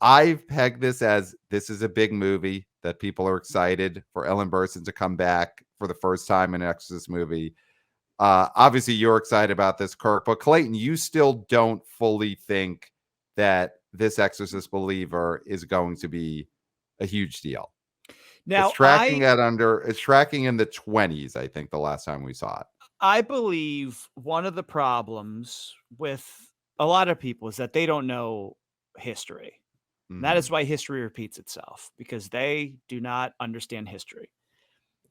I've pegged this is a big movie that people are excited for Ellen Burstyn to come back for the first time in an Exorcist movie. Obviously, you're excited about this, Kirk, but Clayton, you still don't fully think that this Exorcist Believer is going to be a huge deal. Now, it's tracking in the 20s, I think, the last time we saw it. I believe one of the problems with a lot of people is that they don't know history. Mm. That is why history repeats itself, because they do not understand history.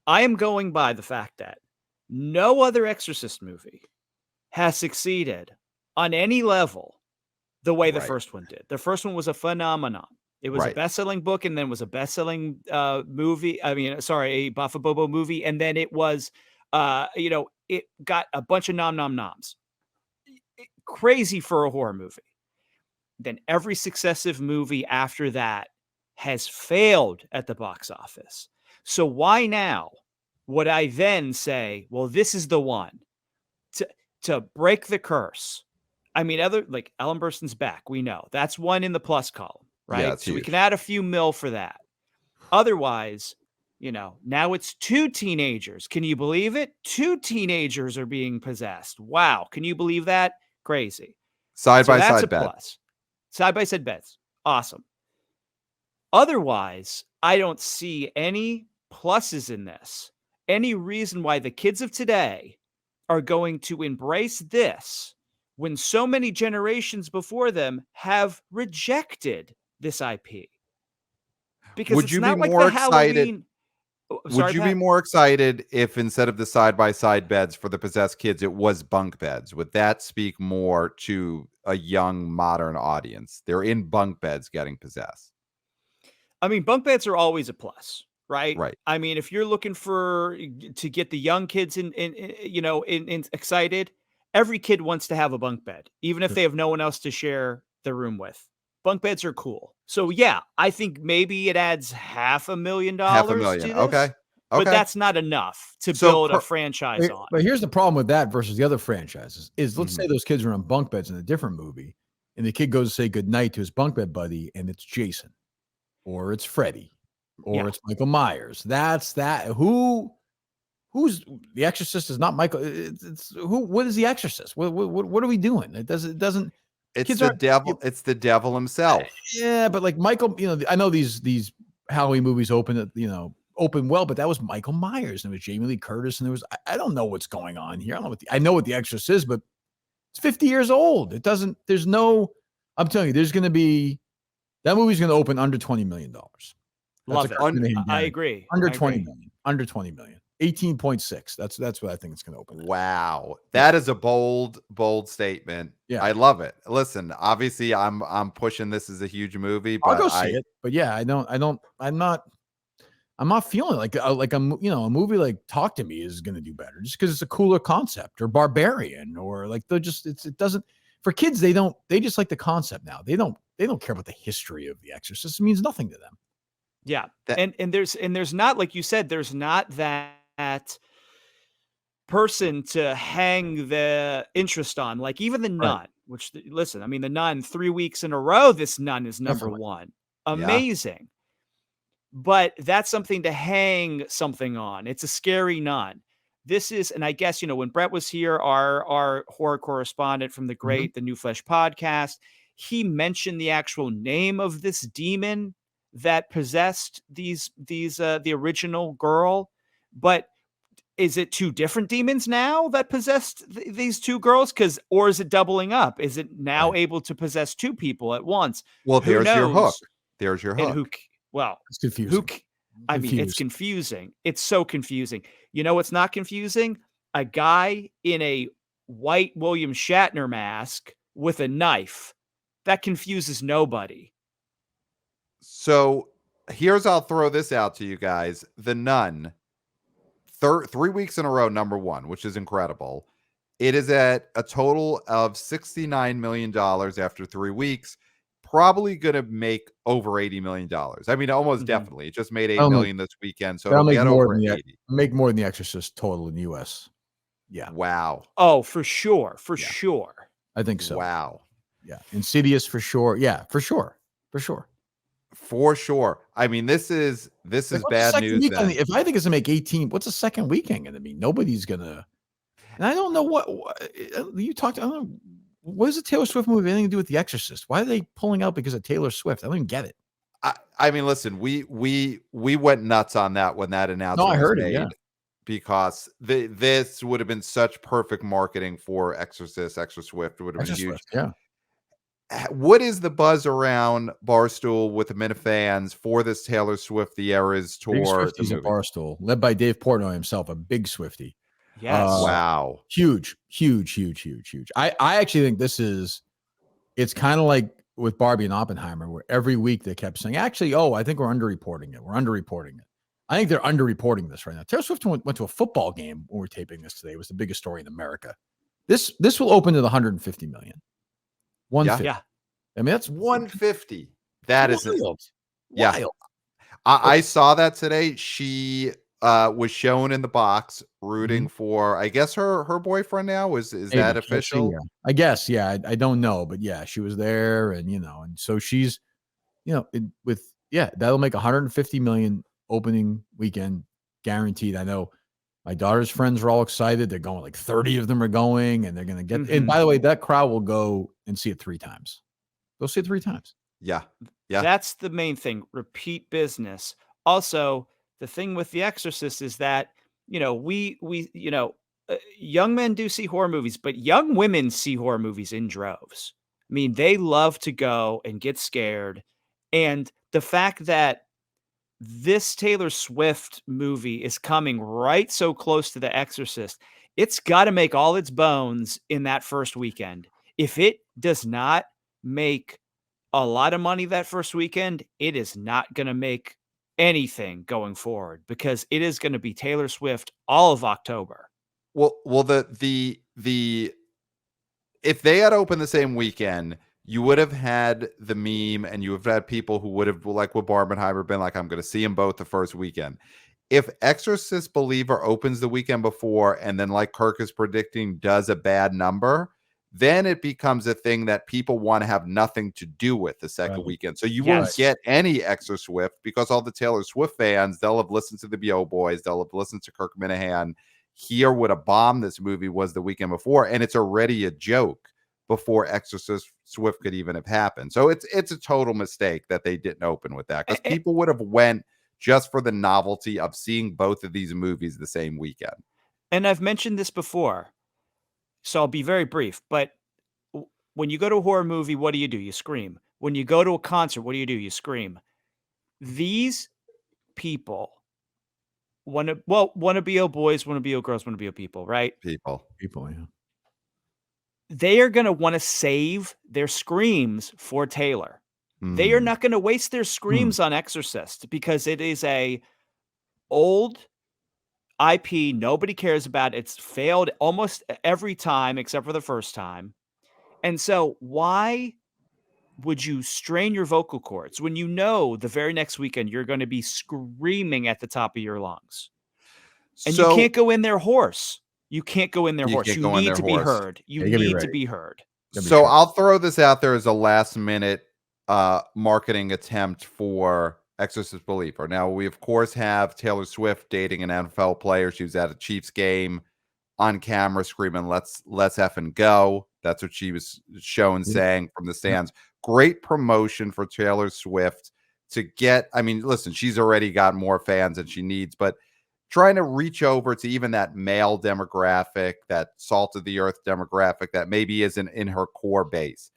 I am going by the fact that no other Exorcist movie has succeeded on any level the way the first one did. The first one was a phenomenon. It was a best-selling book, and then was a best-selling movie. A Baffa Bobo movie, and then it was, it got a bunch of nom-nom-noms. Crazy for a horror movie. Then every successive movie after that has failed at the box office. So why now would I then say, well, this is the one to break the curse? I mean, like Ellen Burstyn's back. We know that's one in the plus column, right? Yeah, so huge. We can add a few mil for that. Otherwise, now it's 2 teenagers. Can you believe it? 2 teenagers are being possessed. Wow. Can you believe that? Crazy. Side by side bed. Plus. Side by side beds. Awesome. Otherwise, I don't see any pluses in this. Any reason why the kids of today are going to embrace this when so many generations before them have rejected this IP. Because would it's you not be like more the excited? Halloween... Would you be more excited if instead of the side-by-side beds for the possessed kids, it was bunk beds? Would that speak more to a young modern audience? They're in bunk beds getting possessed. I mean, bunk beds are always a plus, right? Right. I mean, if you're looking to get the young kids in excited, every kid wants to have a bunk bed, even if they have no one else to share the room with. Bunk beds are cool. So yeah, I think maybe it adds $500,000 to this. Okay. But that's not enough to build a franchise on. But here's the problem with that versus the other franchises is let's say those kids are on bunk beds in a different movie and the kid goes to say goodnight to his bunk bed buddy and it's Jason or it's Freddy or it's Michael Myers. That's that. Who's The Exorcist is not Michael. It's who? What is The Exorcist? What are we doing? It doesn't. It's the devil. It's the devil himself. Yeah, but like Michael, I know these Halloween movies open well, but that was Michael Myers and it was Jamie Lee Curtis, and there was I don't know what's going on here. I know what The Exorcist is, but it's 50 years old. It doesn't. There's no. I'm telling you, there's going to be that movie's going to open under $20 million. Love it. I agree. Under 20 million. Under 20 million. 18.6. That's what I think it's going to open. Wow. That is a bold statement. Yeah. I love it. Listen, obviously I'm pushing this as a huge movie, but I'll go see it. But yeah, I'm not feeling like a movie like Talk to Me is going to do better just because it's a cooler concept, or Barbarian, or like it doesn't, for kids, they just like the concept now. They don't care about the history of The Exorcist. It means nothing to them. Yeah. And there's not, like you said, there's not that person to hang the interest on, like even the Nun, which, listen, I mean, the Nun 3 weeks in a row, this Nun is number one. Amazing. Yeah. But that's something to hang something on. It's a scary Nun. This is, and I guess, when Brett was here, our horror correspondent from the The New Flesh podcast, he mentioned the actual name of this demon that possessed the original girl. But is it 2 different demons now that possessed these 2 girls? Or is it doubling up? Is it now able to possess 2 people at once? Well, there's your hook. There's your hook. And it's confusing. It's confusing. It's so confusing. You know what's not confusing? A guy in a white William Shatner mask with a knife. That confuses nobody. So I'll throw this out to you guys. The Nun, 3 weeks in a row, number 1, which is incredible. It is at a total of $69 million after 3 weeks. Probably going to make over $80 million. I mean, almost definitely. It just made $8 million this weekend. So it'll get over 80. Make more than The Exorcist total in the U.S. Yeah. Wow. Oh, for sure. For sure. I think so. Wow. Yeah. Insidious for sure. Yeah, for sure. For sure. I mean, this is Like, what's the bad second news weekend? then. If I think it's gonna make 18, what's the second weekend gonna be? Nobody's gonna. And I don't know what you talked. I don't know. What does the Taylor Swift movie have anything to do with The Exorcist? Why are they pulling out because of Taylor Swift? I don't even get it. I mean, listen, we went nuts on that when that No, announcement I was heard it. made Yeah, because this would have been such perfect marketing for Exorswift. It would have been huge. Swift. Yeah. What is the buzz around Barstool with the Minifans for this Taylor Swift The Eras Big tour? The Swifties at movie. Barstool, led by Dave Portnoy himself, a big Swiftie. Yes. Wow. Huge. I actually think it's kind of like with Barbie and Oppenheimer, where every week they kept saying, actually, I think we're underreporting it. We're underreporting it. I think they're underreporting this right now. Taylor Swift went to a football game when we're taping this today. It was the biggest story in America. This will open to the 150 million. 150. Yeah. I mean, that's 150. That is wild. Yeah. Wild. I saw that today. She was shown in the box rooting for, I guess, her boyfriend now. Is Maybe. that official? Yeah. I guess, yeah. I don't know, but yeah, she was there, and and so she's, that'll make 150 million opening weekend guaranteed. I know my daughter's friends are all excited. They're going, like 30 of them are going, and they're going to get. And by the way, that crowd will go and see it 3 times. They'll see it 3 times. Yeah. That's the main thing. Repeat business. Also, the thing with The Exorcist is that, we young men do see horror movies, but young women see horror movies in droves. I mean, they love to go and get scared. And the fact that this Taylor Swift movie is coming right so close to The Exorcist, it's got to make all its bones in that first weekend. If it does not make a lot of money that first weekend, it is not going to make anything going forward, because it is going to be Taylor Swift all of October. Well, the if they had opened the same weekend, you would have had the meme, and you have had people who would have, like with Barbenheimer, been like, I'm going to see them both the first weekend. If Exorcist Believer opens the weekend before, and then, like Kirk is predicting, does a bad number, then it becomes a thing that people want to have nothing to do with the second weekend. So you won't get any Exorswift, because all the Taylor Swift fans, they'll have listened to the B.O. Boys, they'll have listened to Kirk Minihane, hear what a bomb this movie was the weekend before, and it's already a joke before Exorcist Swift could even have happened. So it's a total mistake that they didn't open with that, because people would have went just for the novelty of seeing both of these movies the same weekend. And I've mentioned this before, so I'll be very brief, but when you go to a horror movie, what do? You scream. When you go to a concert, what do? You scream. These people want to BO boys, want to BO girls, want to BO people, right? People, yeah. They are going to want to save their screams for Taylor. They are not going to waste their screams on Exorcist, because it is a old IP nobody cares about. It's failed almost every time except for the first time. And so why would you strain your vocal cords when the very next weekend you're going to be screaming at the top of your lungs? And you can't go in there hoarse. You can't go in there hoarse. You need to be heard. You need to be heard. So I'll throw this out there as a last minute marketing attempt for Exorcist Believer. Now, we of course have Taylor Swift dating an NFL player. She was at a Chiefs game on camera screaming, let's effing go. That's what she was shown saying from the stands. Great promotion for Taylor Swift to get. I mean, listen, she's already got more fans than she needs, but trying to reach over to even that male demographic, that salt of the earth demographic that maybe isn't in her core base.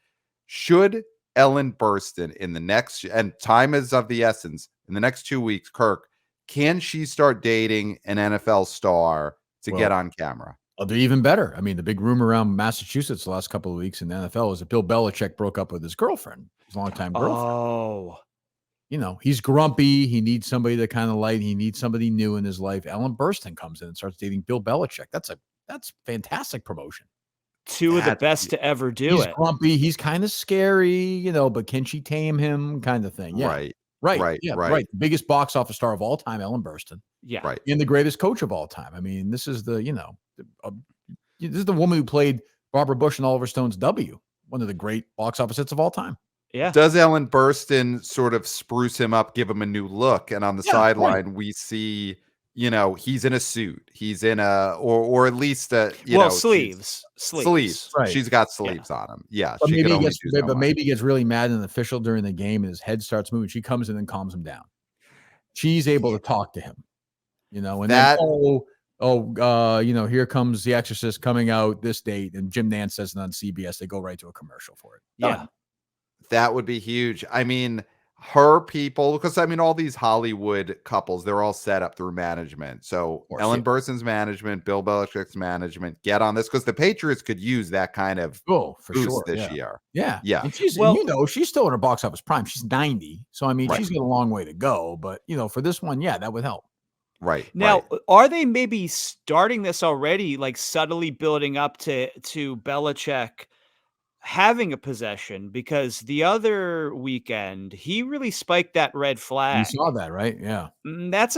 Should Ellen Burstyn in the next, and time is of the essence, in the next 2 weeks, Kirk, can she start dating an NFL star to get on camera? I'll do even better. I mean, the big rumor around Massachusetts the last couple of weeks in the NFL is that Bill Belichick broke up with his girlfriend, his longtime girlfriend. Oh. He's grumpy. He needs somebody to kind of light. He needs somebody new in his life. Ellen Burstyn comes in and starts dating Bill Belichick. That's fantastic promotion. Two of the best to ever do he's it. Grumpy. He's kind of scary, but can she tame him? Kind of thing. Yeah. Right. The biggest box office star of all time, Ellen Burstyn. Yeah. Right. And the greatest coach of all time. I mean, this is this is the woman who played Barbara Bush in Oliver Stone's W, one of the great box office hits of all time. Yeah. Does Ellen Burstyn sort of spruce him up, give him a new look? And on the sideline, we see, he's in a suit. He's in or at least, sleeves. Right. She's got sleeves on him. Yeah. But She maybe could he only gets, do so much. maybe he gets really mad at an official during the game and his head starts moving. She comes in and calms him down. She's able to talk to him, and That- then, here comes The Exorcist coming out this date, and Jim Nantz says it on CBS. They go right to a commercial for it. Yeah. That would be huge. I mean, her people, because all these Hollywood couples, they're all set up through management. So course, Ellen Burstyn's management, Bill Belichick's management, get on this because the Patriots could use that kind of for boost sure this year. Yeah. Yeah. And she's still in her box office prime. She's 90. So, she's got a long way to go. But, for this one, that would help. Right. Now, are they maybe starting this already, like subtly building up to Belichick having a possession? Because the other weekend, he really spiked that red flag. You saw that, right? Yeah. That's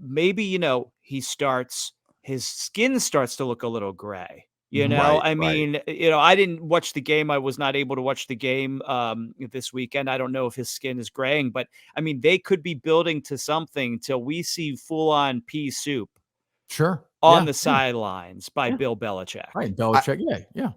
maybe, his skin starts to look a little gray. I didn't watch the game. I was not able to watch the game this weekend. I don't know if his skin is graying, but they could be building to something till we see full on pea soup. Sure. On the sidelines by Bill Belichick. Right. Belichick. Yeah.